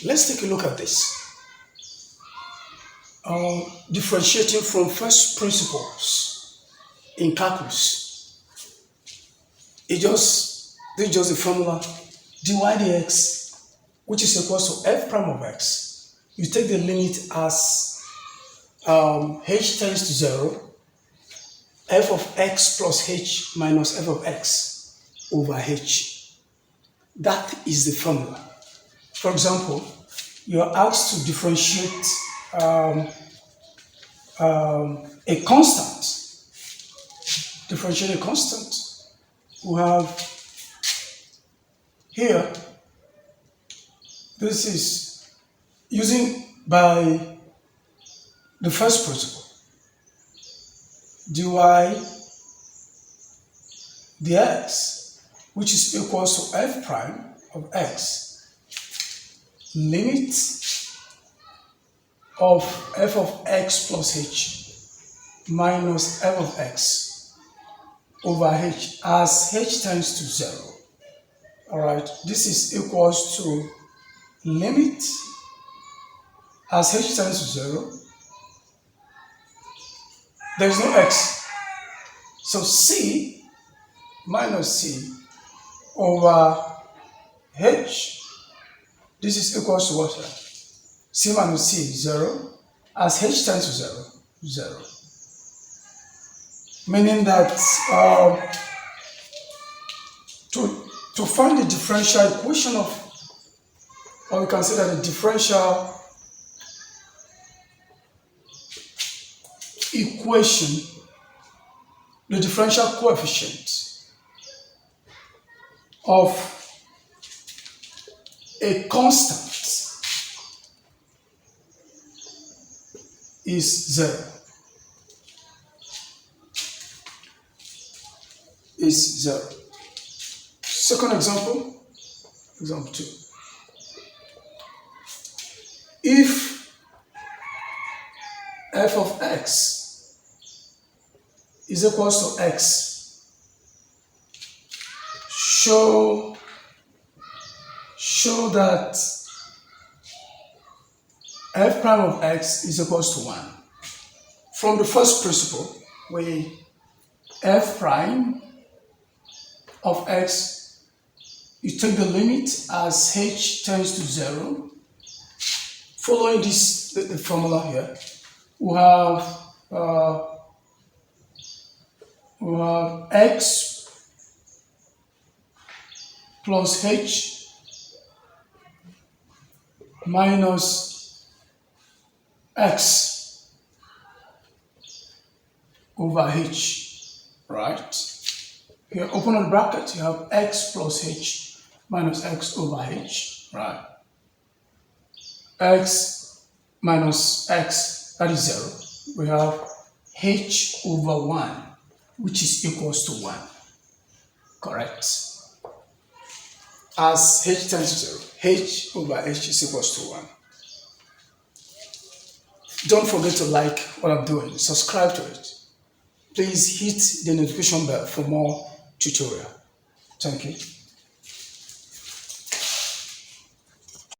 Let's take a look at this. Differentiating from first principles in calculus. This is just the formula dy dx, which is equal to f prime of x. You take the limit as h tends to 0, f of x plus h minus f of x over h. That is the formula. For example, you are asked to differentiate a constant. Differentiate a constant. We have here, this is using by the first principle, dy dx, which is equal to f prime of x, limit of f of x plus h minus f of x over h as h tends to 0. All right, this is equals to limit as h tends to 0. There is no x, so c minus c over h. This is equals to what? C minus c, 0, as h tends to 0, 0. Meaning that to find the differential equation of, or we can say that the differential equation, the differential coefficient of a constant is 0. Is 0. Second example, example 2. If f of x is equal to x, show that f prime of x is equal to 1. From the first principle, we f prime of x, you take the limit as h tends to 0. Following this, the formula here, we have x plus h minus x over h, right? Here, open a bracket, you have x plus h minus x over h, right? X minus x, that is 0. We have h over 1, which is equals to 1, correct? As h tends to 0, h over h is equals to 1. Don't forget to like what I'm doing, subscribe to it. Please hit the notification bell for more tutorial. Thank you.